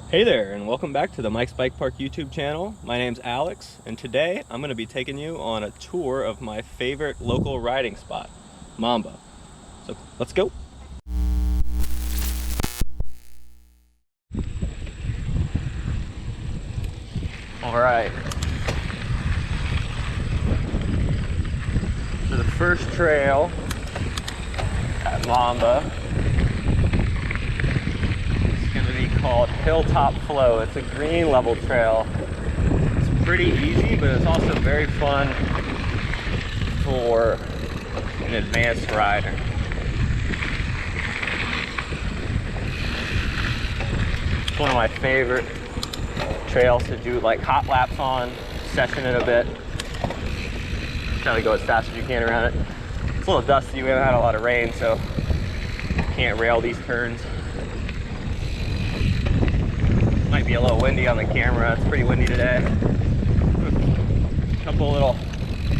Hey there, and welcome back to the Mike's Bike Park YouTube channel. My name's Alex, and today I'm going to be taking you on a tour of my favorite local riding spot, MoMBA. So let's go. All right. So the first trail at MoMBA called Hilltop Flow. It's a green level trail. It's pretty easy, but it's also very fun for an advanced rider. It's one of my favorite trails to do like hot laps on, session it a bit. Try to go as fast as you can around it. It's a little dusty. We haven't had a lot of rain, so can't rail these turns. Might be a little windy on the camera. It's pretty windy today. A couple little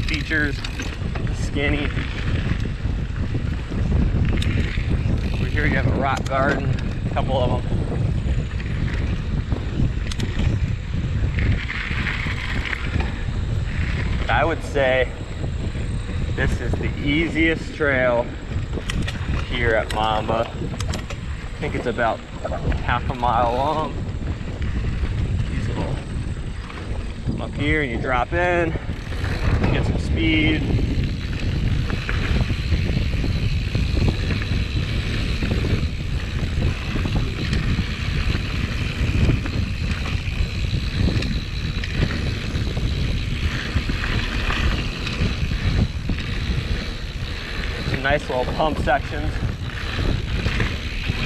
features, skinny. Over here you have a rock garden, a couple of them. I would say this is the easiest trail here at MoMBA. I think it's about half a mile long. Up here and you drop in, get some speed. Some nice little pump sections.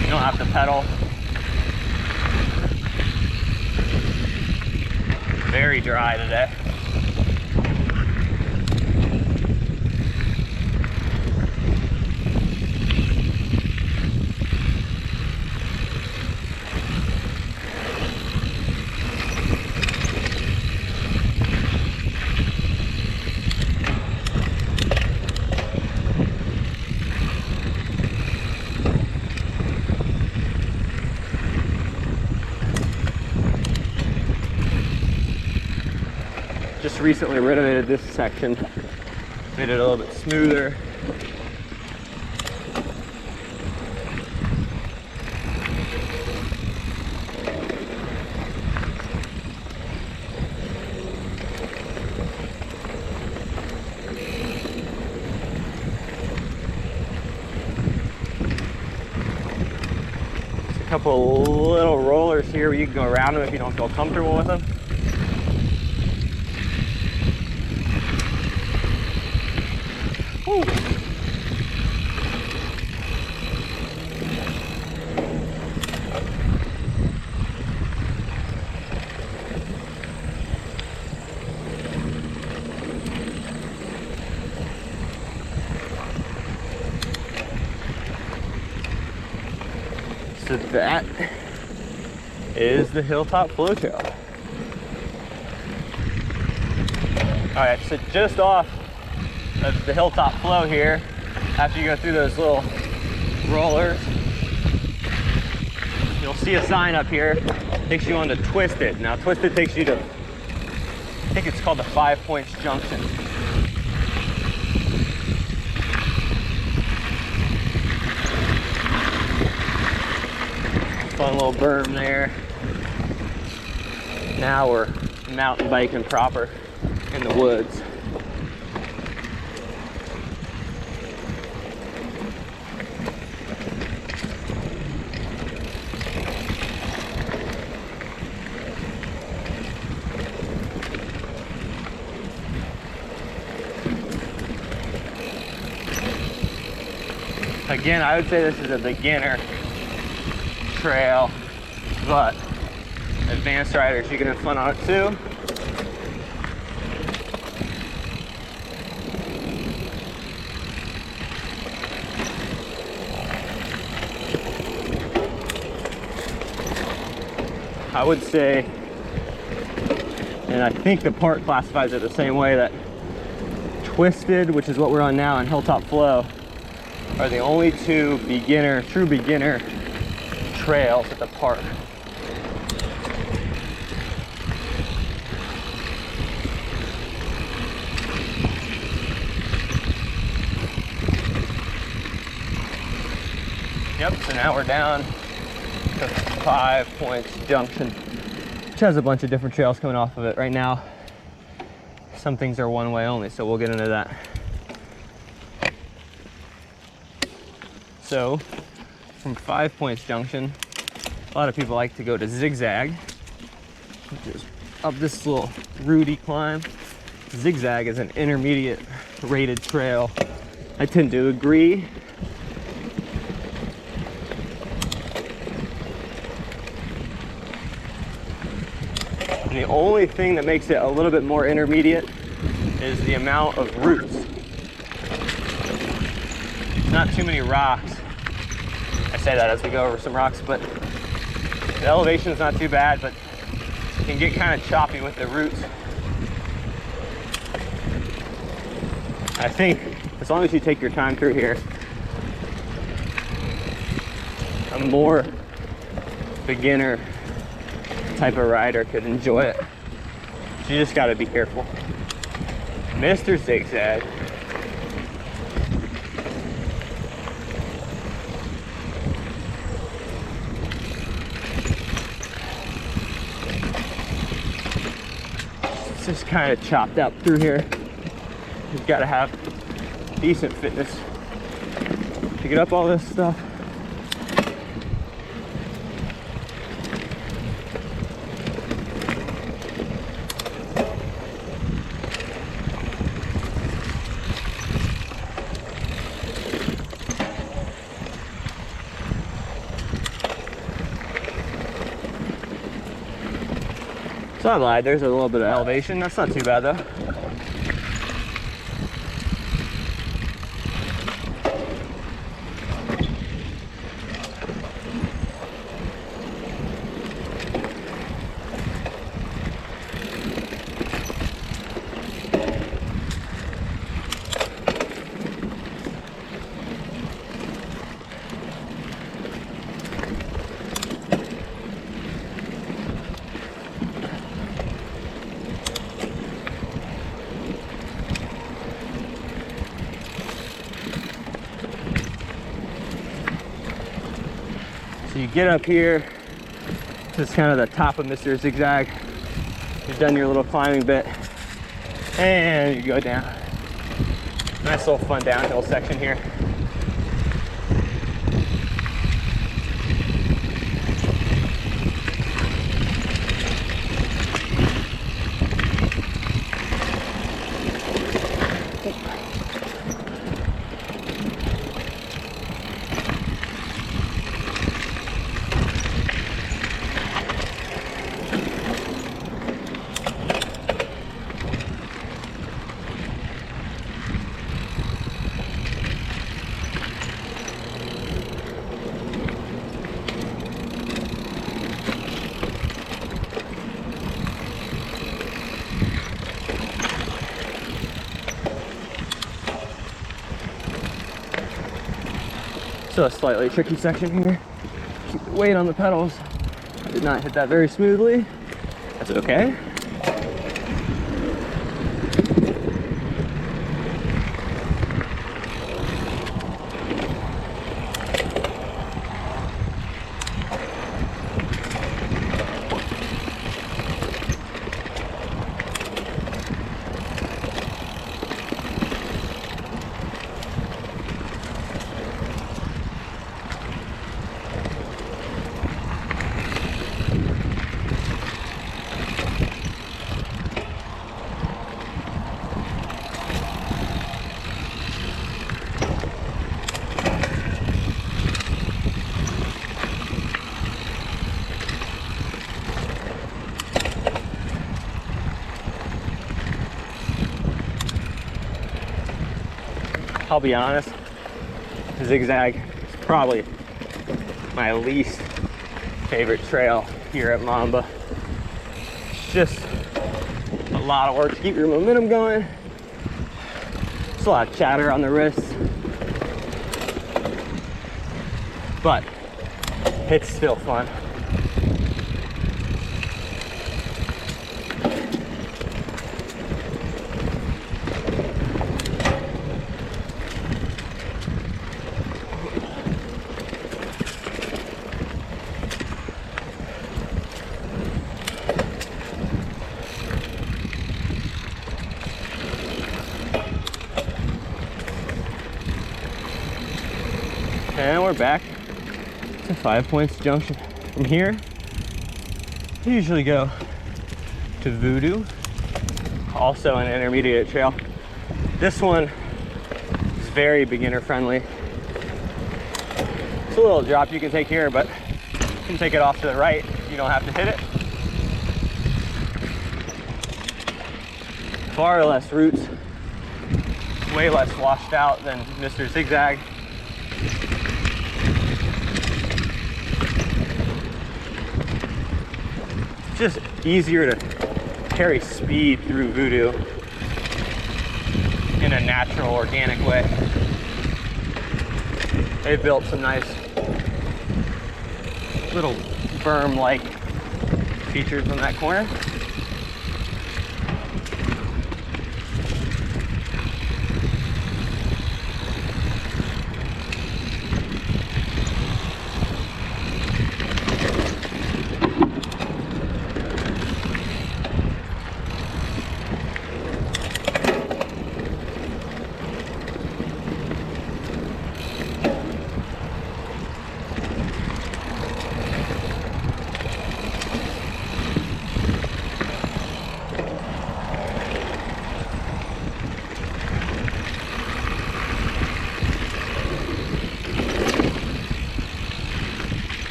You don't have to pedal. Very dry today. Just recently renovated this section, made it a little bit smoother. There's a couple little rollers here where you can go around them if you don't feel comfortable with them. Woo. So that is the Hilltop Flow Trail. All right, so just off of the Hilltop Flow here, after you go through those little rollers, you'll see a sign up here. It takes you on to Twisted. Now Twisted takes you to, I think it's called the 5 Points Junction. Fun little berm there. Now we're mountain biking proper in the woods. Again, I would say this is a beginner trail, but advanced riders, you can have fun on it too. I would say, and I think the park classifies it the same way, that Twisted, which is what we're on now, and Hilltop Flow are the only two true beginner trails at the park. Yep, so now we're down to 5 Points Junction, which has a bunch of different trails coming off of it. Right now, some things are one way only, so we'll get into that. So, from 5 Points Junction, a lot of people like to go to Zig Zag, which is up this little rooty climb. Zig Zag is an intermediate rated trail. I tend to agree. And the only thing that makes it a little bit more intermediate is the amount of roots. Not too many rocks. I say that as we go over some rocks, but the elevation is not too bad, but it can get kind of choppy with the roots. I think as long as you take your time through here, a more beginner type of rider could enjoy it. You just got to be careful. Mr. Zig Zag. It's just kind of chopped up through here. You've got to have decent fitness to get up all this stuff. So I lied, there's a little bit of elevation. That's not too bad though. So you get up here, this is kind of the top of Mr. Zig Zag. You've done your little climbing bit, and you go down. Nice little fun downhill section here. So a slightly tricky section here. Keep the weight on the pedals. I did not hit that very smoothly. That's okay. I'll be honest, Zig Zag is probably my least favorite trail here at MoMBA. It's just a lot of work to keep your momentum going. It's a lot of chatter on the wrists, but it's still fun. back to 5 Points Junction. From here, I usually go to Voodoo, also an intermediate trail. This one is very beginner friendly. It's a little drop you can take here, but you can take it off to the right. You don't have to hit it. Far less roots, way less washed out than Mr. Zig Zag. Just easier to carry speed through Voodoo in a natural, organic way. They've built some nice little berm-like features on that corner.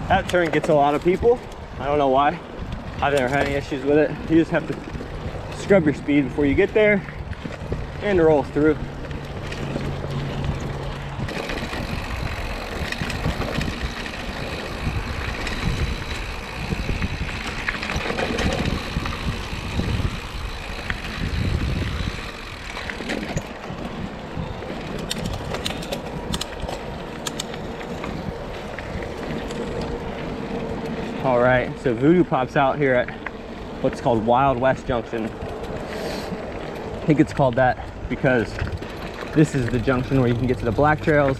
That turn gets a lot of people. I don't know why. I've never had any issues with it. You just have to scrub your speed before you get there and roll through. All right, so Voodoo pops out here at what's called Wild West Junction. I think it's called that because this is the junction where you can get to the black trails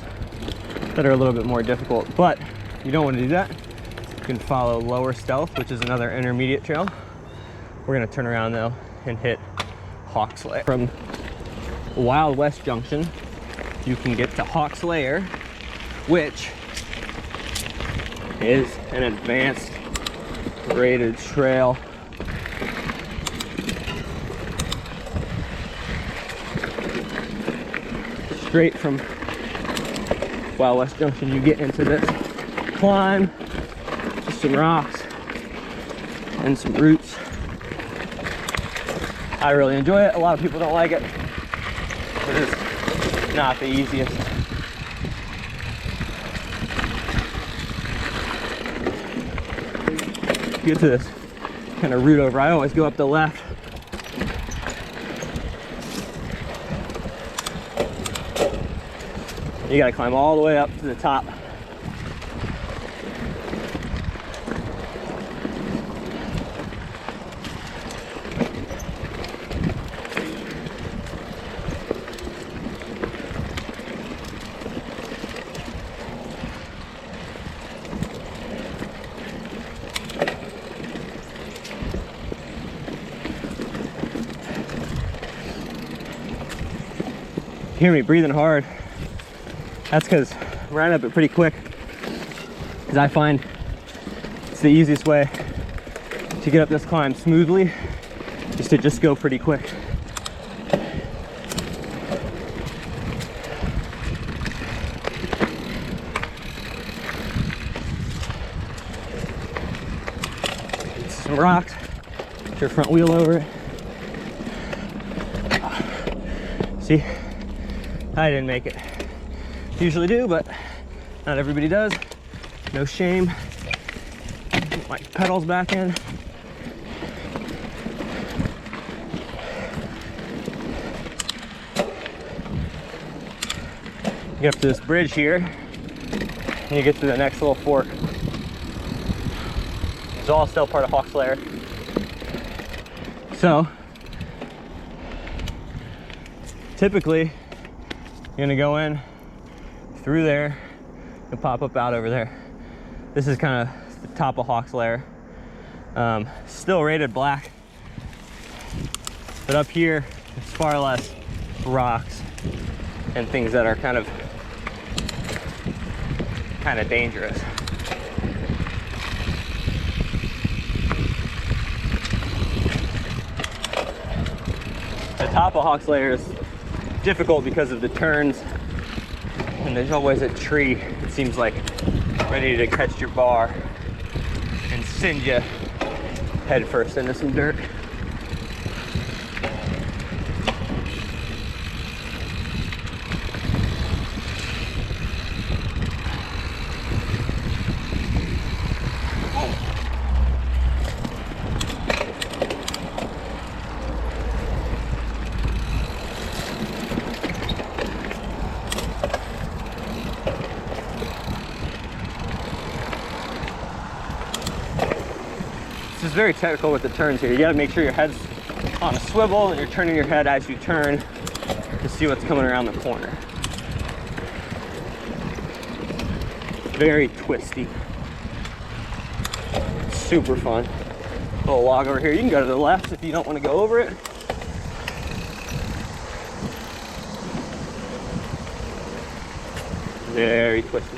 that are a little bit more difficult, but you don't want to do that. You can follow Lower Stealth, which is another intermediate trail. We're gonna turn around though and hit Hawk's Lair. From Wild West Junction, you can get to Hawk's Lair, which is an advanced graded trail. Straight from Wild West Junction, you get into this climb, just some rocks and some roots. I really enjoy it. A lot of people don't like it. It's not the easiest. Get to this kind of route over. I always go up the left. You gotta climb all the way up to the top. Hear me breathing hard. That's because I'm running up it pretty quick, because I find it's the easiest way to get up this climb smoothly, is to just go pretty quick. Some rocks, put your front wheel over it. See? I didn't make it. Usually do, but not everybody does. No shame. Put my pedals back in. get up to this bridge here, and you get to the next little fork. It's all still part of Hawk's Lair. So, typically, you're gonna go in through there and pop up out over there. This is kind of the top of Hawk's Lair. Still rated black, but up here, it's far less rocks and things that are kind of dangerous. The top of Hawk's Lair is difficult because of the turns, and there's always a tree, it seems like, ready to catch your bar and send you head first into some dirt. This is very technical with the turns here. You gotta make sure your head's on a swivel and you're turning your head as you turn to see what's coming around the corner. Very twisty. Super fun. Little log over here. You can go to the left if you don't want to go over it. Very twisty.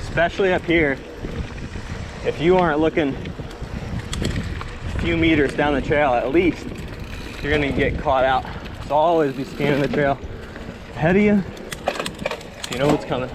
Especially up here, if you aren't looking a few meters down the trail at least, you're gonna get caught out. So always be scanning the trail ahead of you so you know what's coming.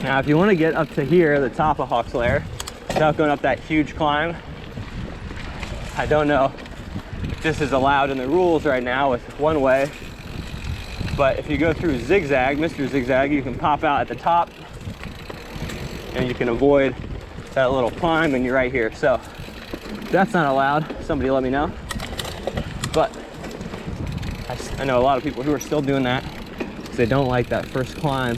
Now, if you want to get up to here, the top of Hawk's Lair, without going up that huge climb, I don't know if this is allowed in the rules right now with one way, but if you go through Zig Zag, Mr. Zig Zag, you can pop out at the top and you can avoid that little climb and you're right here. So if that's not allowed, somebody let me know. But I know a lot of people who are still doing that because they don't like that first climb.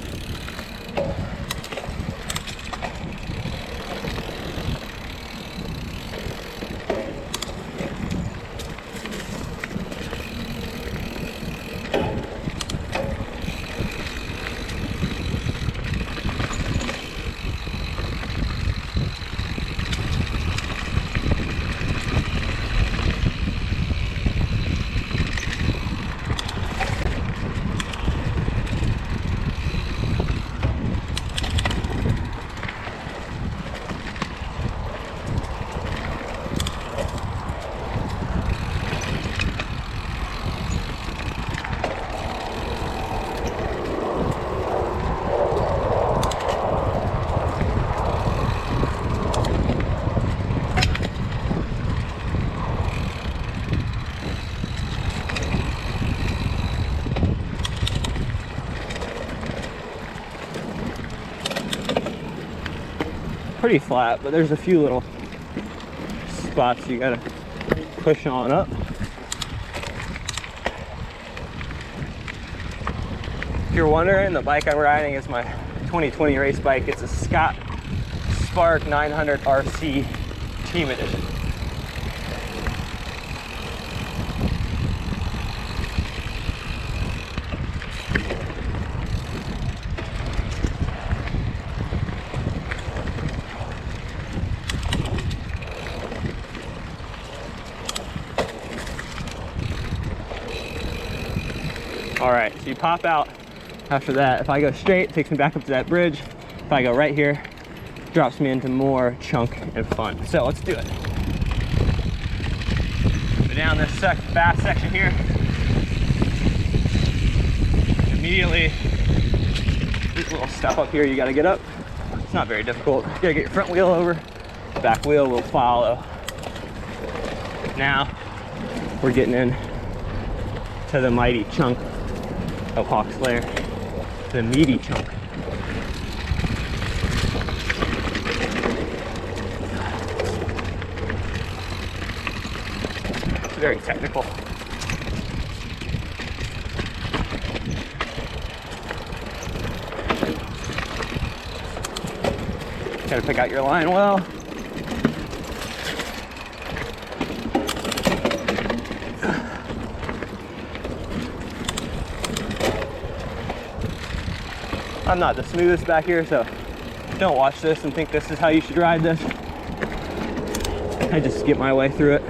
Pretty flat, but there's a few little spots you gotta push on up. If you're wondering, the bike I'm riding is my 2020 race bike. It's a Scott Spark 900 RC Team Edition. All right, so you pop out after that. If I go straight, it takes me back up to that bridge. If I go right here, it drops me into more chunk and fun. So let's do it. Go down this fast section here. Immediately, this little step up here you gotta get up. It's not very difficult. You gotta get your front wheel over, back wheel will follow. Now, we're getting in to the mighty chunk of Hawk's Lair, the meaty chunk. It's very technical. Gotta pick out your line well. I'm not the smoothest back here, so don't watch this and think this is how you should ride this. I just get my way through it.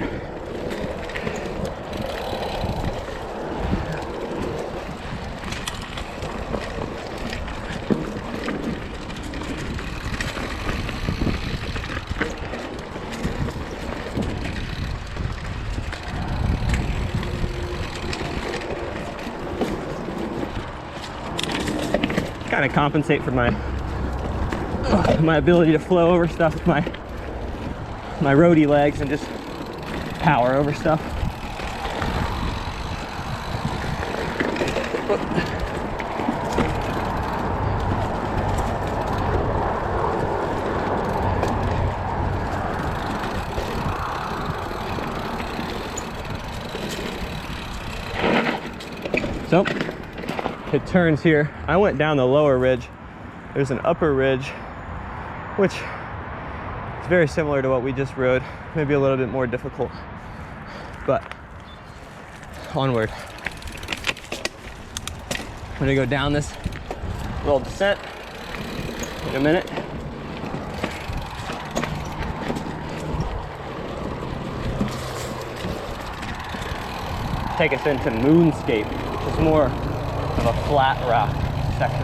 Kind of compensate for my ability to flow over stuff with my roadie legs and just power over stuff. So it turns here. I went down the lower ridge. There's an upper ridge, which is very similar to what we just rode, maybe a little bit more difficult, but onward. I'm gonna go down this little descent in a minute. Take us into Moonscape, which is more of a flat rock section.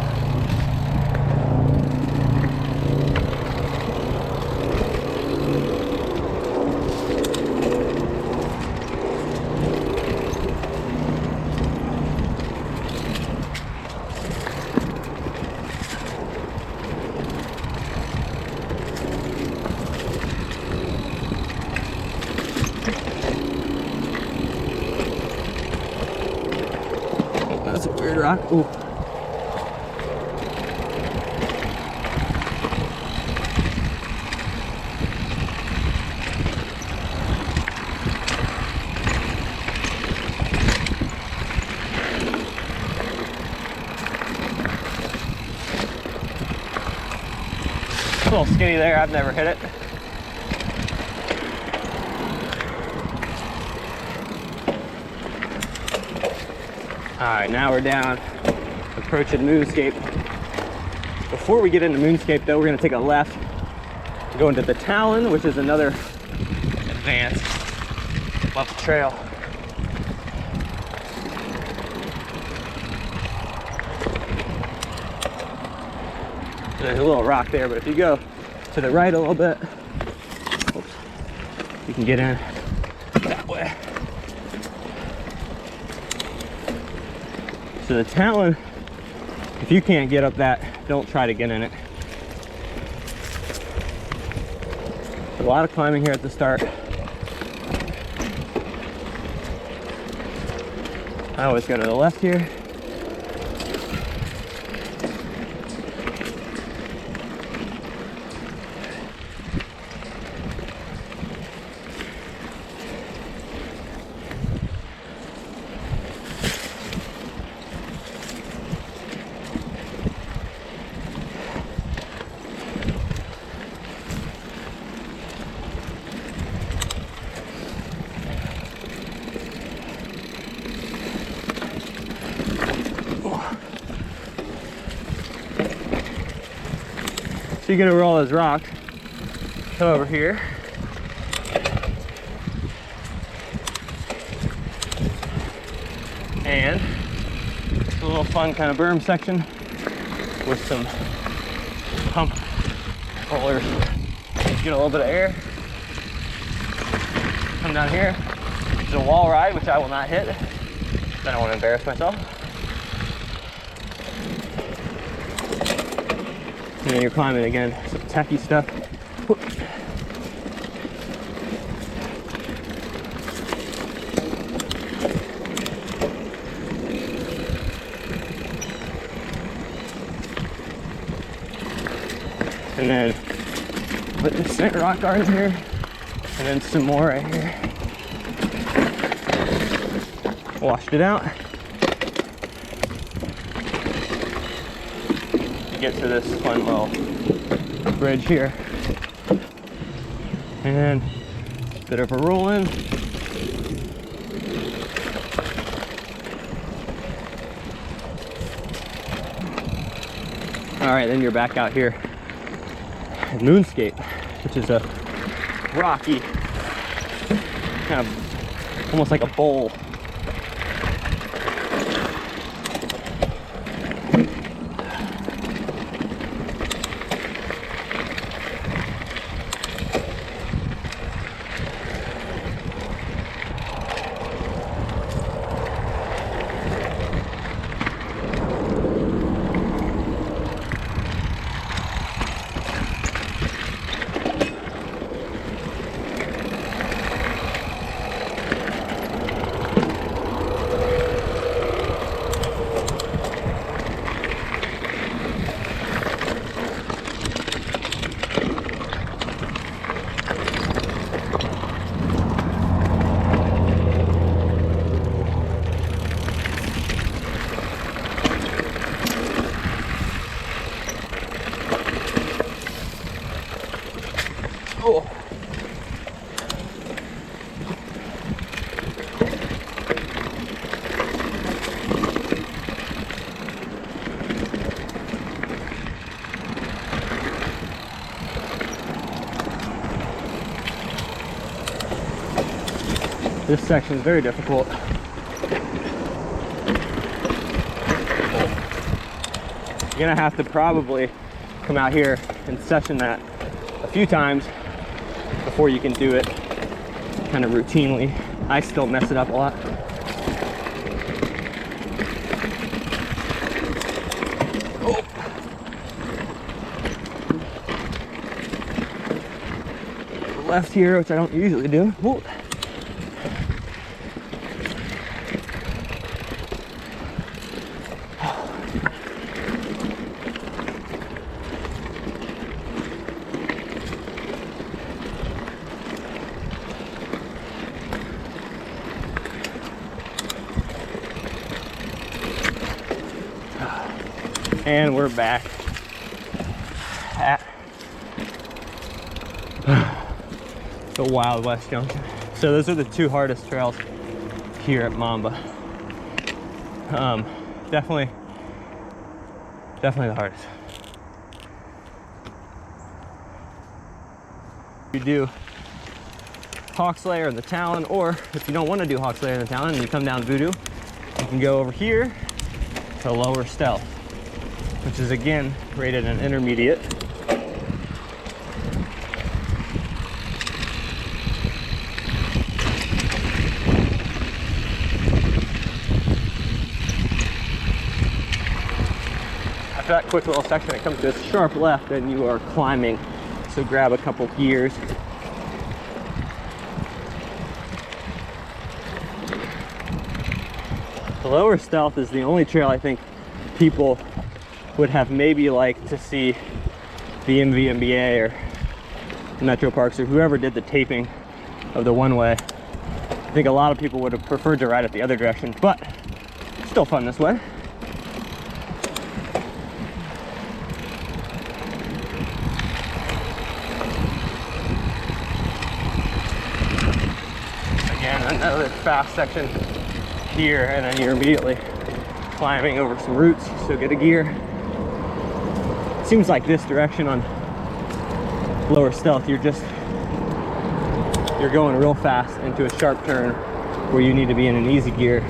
That's a weird rock. Ooh. A little skinny there, I've never hit it. All right, now we're down, approaching Moonscape. Before we get into Moonscape though, we're gonna take a left, go into the Talon, which is another advanced level trail. There's a little rock there, but if you go to the right a little bit, oops, you can get in that way. So the Talon, if you can't get up that, don't try to get in it. A lot of climbing here at the start. I always go to the left here. So you're gonna roll those rocks, come over here. And little fun kind of berm section with some pump rollers. Get a little bit of air. Come down here. It's a wall ride, which I will not hit. I don't want to embarrass myself. And then you're climbing again, some techie stuff. And then put the center rock garden here, and then some more right here. Washed it out. Get to this fun little bridge here, and then a bit of a roll in. All right, then you're back out here at Moonscape, which is a rocky, kind of almost like a bowl. Oh. This section is very difficult. You're gonna have to probably come out here and session that a few times before you can do it kind of routinely. I still mess it up a lot. Oh. Left here, which I don't usually do. Whoa. And we're back at the Wild West Junction. So those are the two hardest trails here at MoMBA. Definitely the hardest. You do Hawks Lair and the Talon, or if you don't want to do Hawks Lair and the Talon and you come down Voodoo, you can go over here to Lower Stealth, which is again rated an intermediate. After that quick little section, it comes to a sharp left and you are climbing. So grab a couple gears. The Lower Stealth is the only trail I think people would have maybe liked to see the MoMBA or Metro Parks or whoever did the taping of the one-way. I think a lot of people would have preferred to ride it the other direction, but still fun this way. Again, another fast section here, and then you're immediately climbing over some roots, so get a gear. Seems like this direction on Lower Stealth, you're going real fast into a sharp turn where you need to be in an easy gear.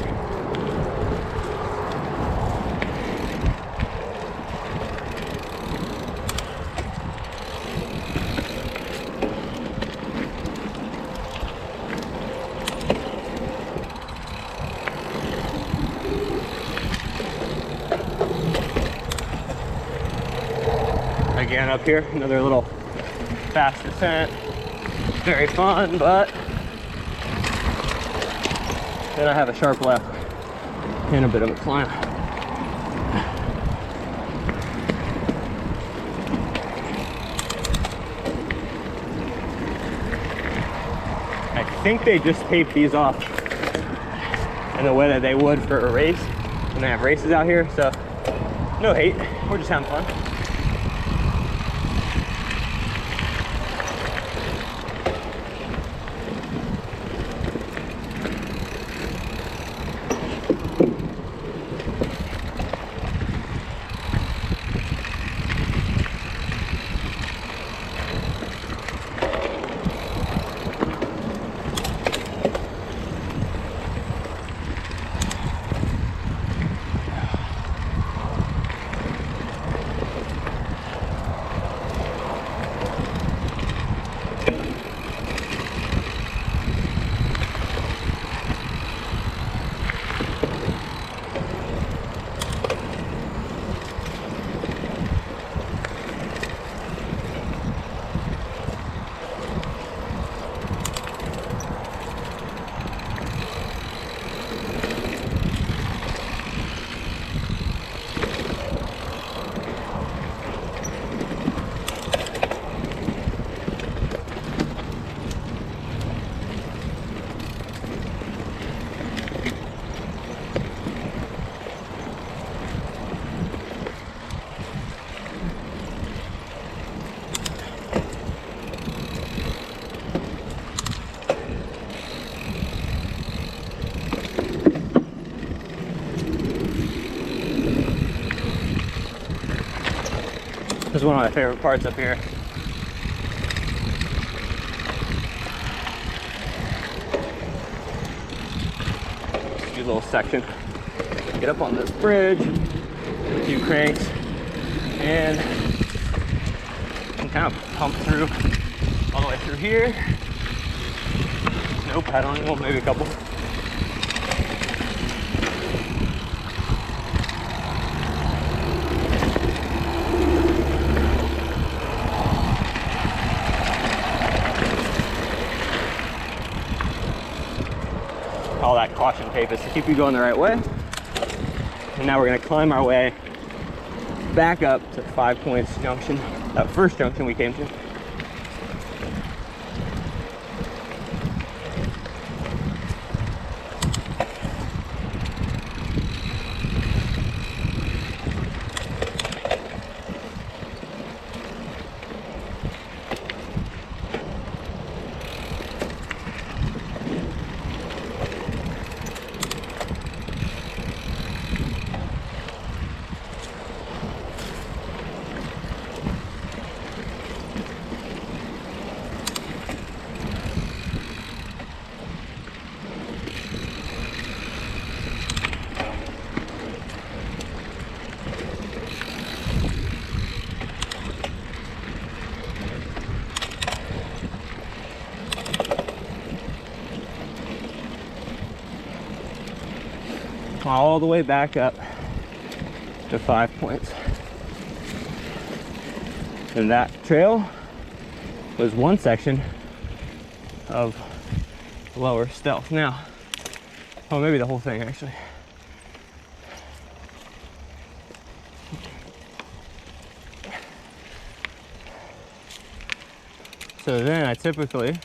Again, up here, another little fast descent. Very fun, but then I have a sharp left and a bit of a climb. I think they just tape these off in the way that they would for a race when they have races out here, so no hate, we're just having fun. This is one of my favorite parts up here. Just do a little section. Get up on this bridge, a few cranks, and kind of pump through all the way through here. No pedaling, well, maybe a couple. All that caution tape is to keep you going the right way. And now we're gonna climb our way back up to 5 Points Junction, that first junction we came to. All the way back up to 5 Points. And that trail was one section of lower stealth. Now, oh, maybe the whole thing actually. So then I typically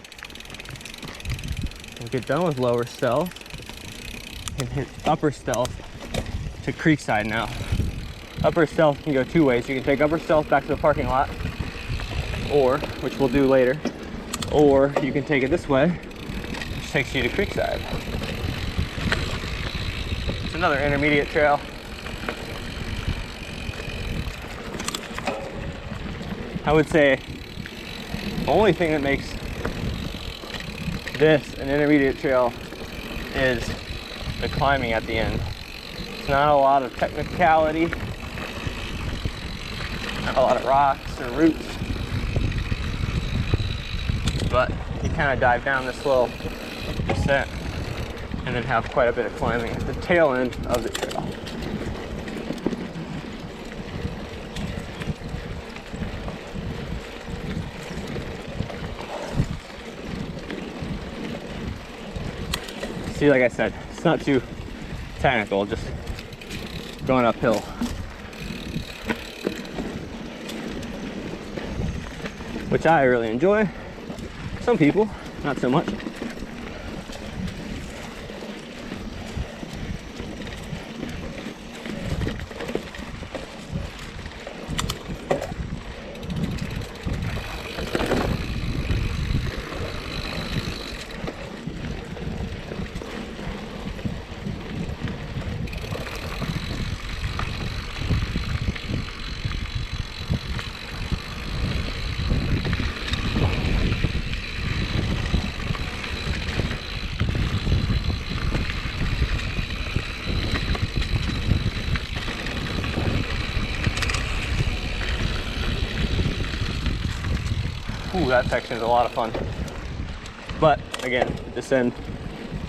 will get done with lower stealth and hit upper stealth to Creakside now. Upper stealth can go two ways. You can take upper stealth back to the parking lot, or, which we'll do later, or you can take it this way, which takes you to Creakside. It's another intermediate trail. I would say the only thing that makes this an intermediate trail is the climbing at the end. It's not a lot of technicality, not a lot of rocks or roots, but you kind of dive down this little descent and then have quite a bit of climbing at the tail end of the trail. See, like I said, it's not too technical, just going uphill. Which I really enjoy. Some people, not so much. Ooh, that section is a lot of fun. But again, descend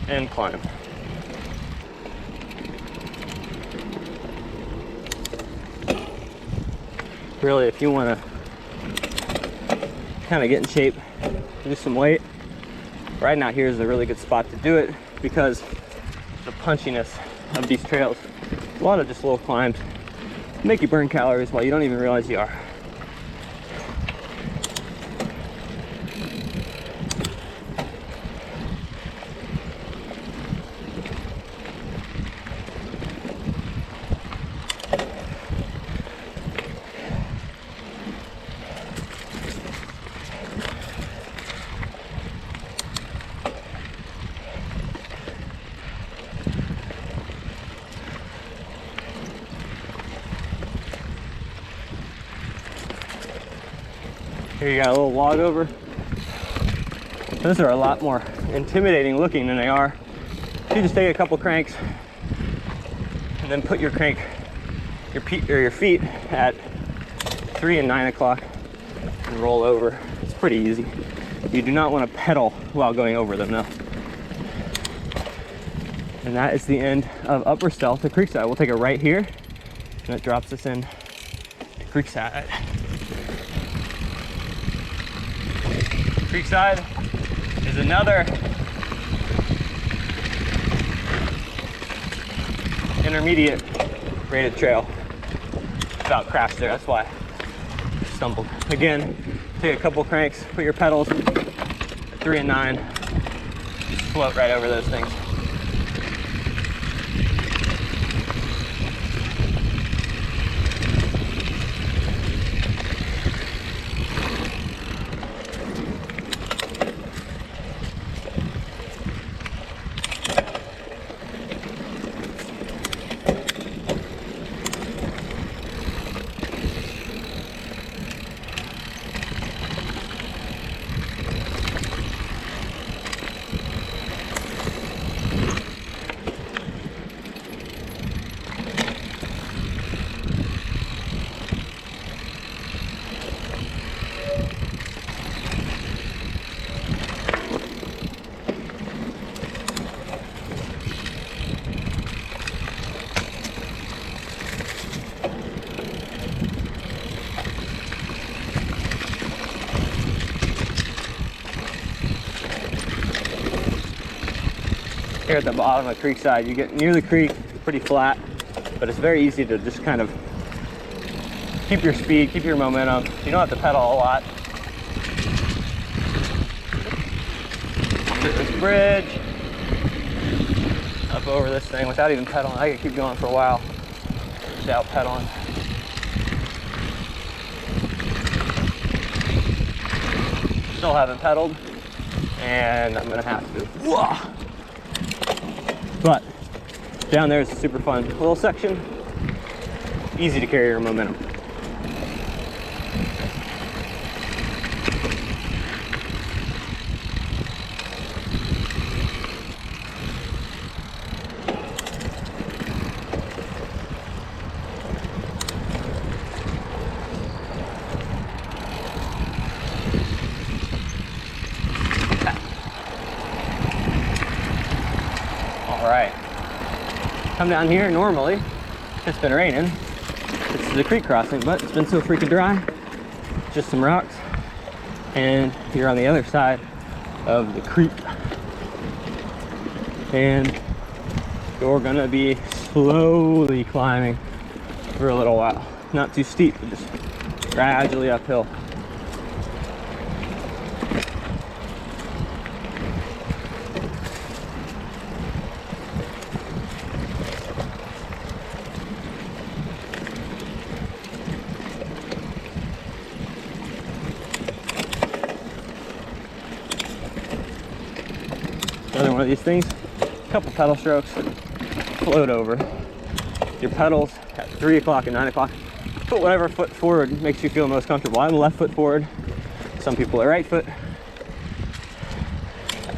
and climb. Really, if you want to kind of get in shape, lose some weight, riding out here is a really good spot to do it because the punchiness of these trails, a lot of just little climbs, make you burn calories while you don't even realize you are. Here you got a little log over. Those are a lot more intimidating looking than they are. You just take a couple cranks and then put your feet at 3 and 9 o'clock and roll over. It's pretty easy. You do not want to pedal while going over them though. And that is the end of Upper Stealth to Creekside. We'll take a right here and it drops us in to Creekside. Creekside is another intermediate rated trail. About crashed there, that's why I stumbled. Again, take a couple cranks, put your pedals at 3 and 9, just float right over those things. Here at the bottom of Creekside, you get near the creek, it's pretty flat, but it's very easy to just kind of keep your speed, keep your momentum. You don't have to pedal a lot. Hit this bridge, up over this thing without even pedaling. I could keep going for a while without pedaling. Still haven't pedaled, and I'm gonna have to. Whoa. But down there is a super fun little section, easy to carry your momentum. Alright, come down here. Normally it's been raining, it's the creek crossing, but it's been so freaking dry, just some rocks, and you're on the other side of the creek. and you're gonna be slowly climbing for a little while. Not too steep, but just gradually uphill. Another one of these things, a couple pedal strokes, float over. Your pedals at 3 o'clock and 9 o'clock. Put whatever foot forward makes you feel most comfortable. I'm left foot forward. Some people are right foot.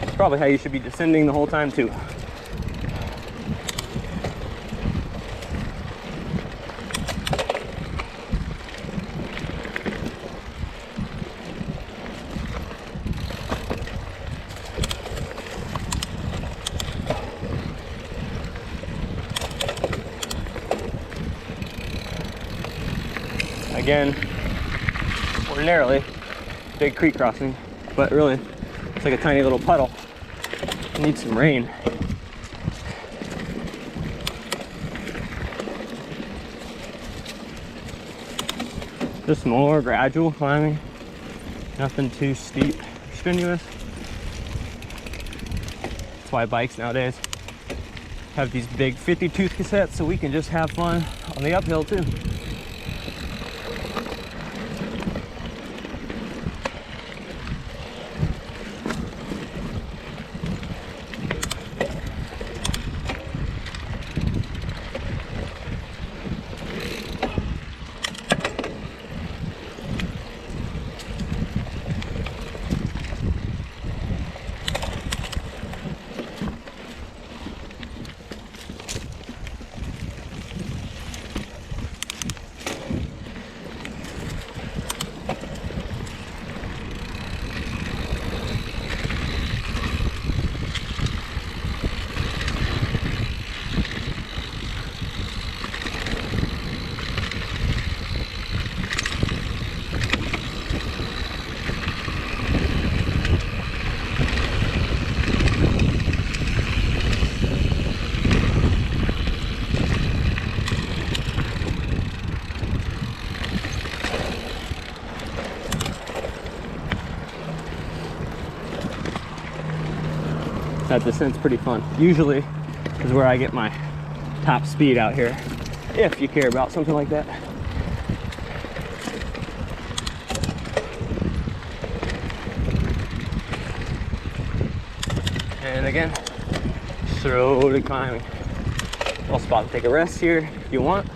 It's probably how you should be descending the whole time too. Again, ordinarily, big creek crossing, but really, it's like a tiny little puddle. It needs some rain. Just more gradual climbing, nothing too steep, strenuous. That's why bikes nowadays have these big 50-tooth cassettes, so we can just have fun on the uphill too. That descent's pretty fun. Usually is where I get my top speed out here, if you care about something like that. And again, slowly climbing. Little spot to take a rest here if you want.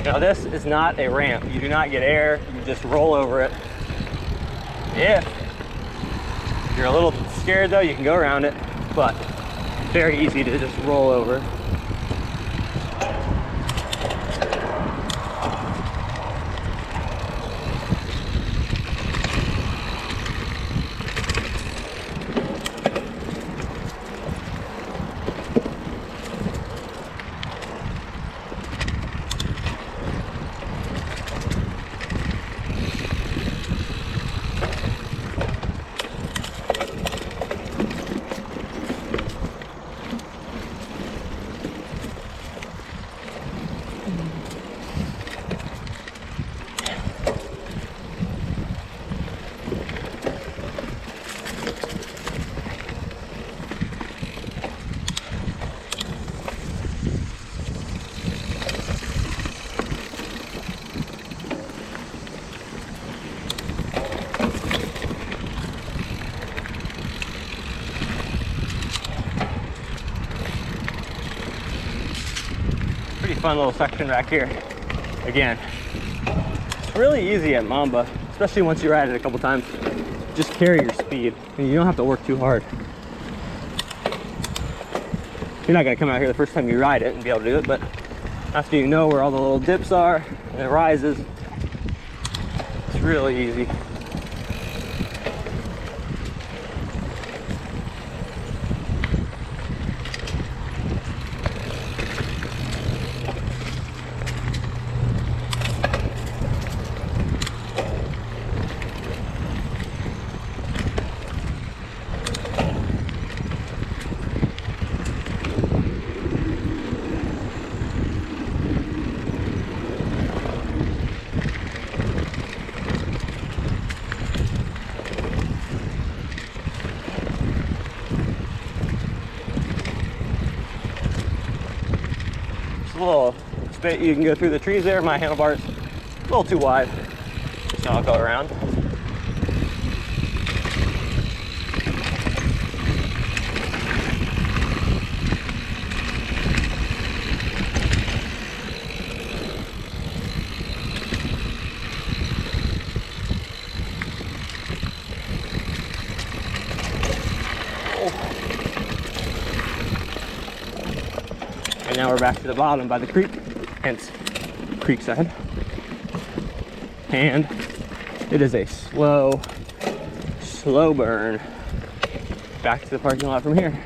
Now this is not a ramp. You do not get air, you just roll over it. If you're a little scared though, you can go around it, but very easy to just roll over. Fun little section back here. Again, it's really easy at MoMBA, especially once you ride it a couple times. Just carry your speed and you don't have to work too hard. You're not gonna come out here the first time you ride it and be able to do it, but after you know where all the little dips are and it rises, really easy. A little spit you can go through the trees there. My handlebar's a little too wide, so I'll go around. And now we're back to the bottom by the creek, hence Creakside. And it is a slow burn back to the parking lot from here.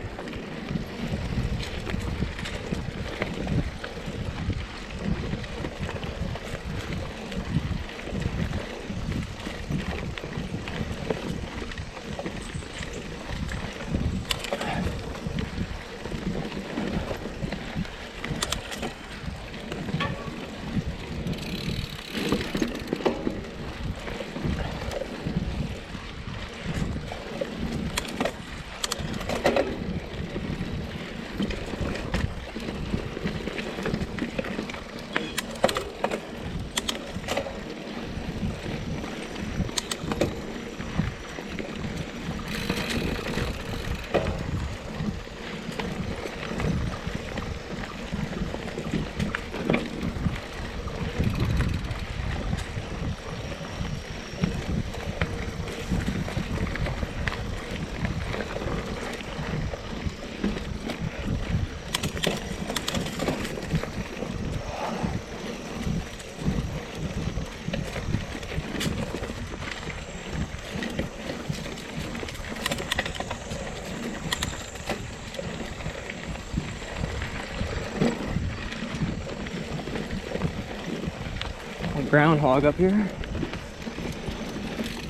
Groundhog up here.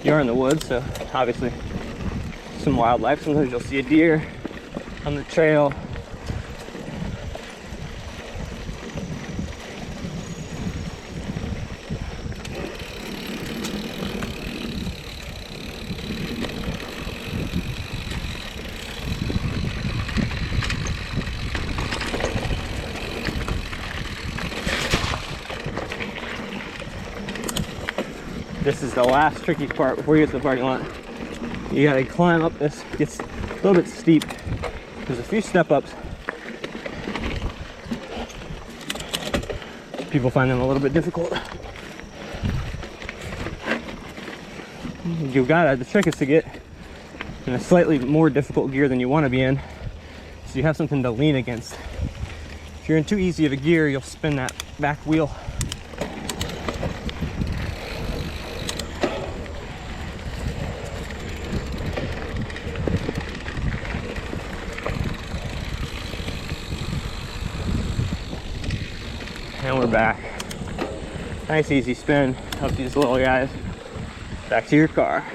You're in the woods, so obviously some wildlife. Sometimes you'll see a deer on the trail. This is the last tricky part before you get to the parking lot. You gotta climb up this. It gets a little bit steep. There's a few step ups. People find them a little bit difficult. The trick is to get in a slightly more difficult gear than you want to be in, so you have something to lean against. If you're in too easy of a gear, you'll spin that back wheel. And we're back. Nice easy spin up these little guys. Back to your car.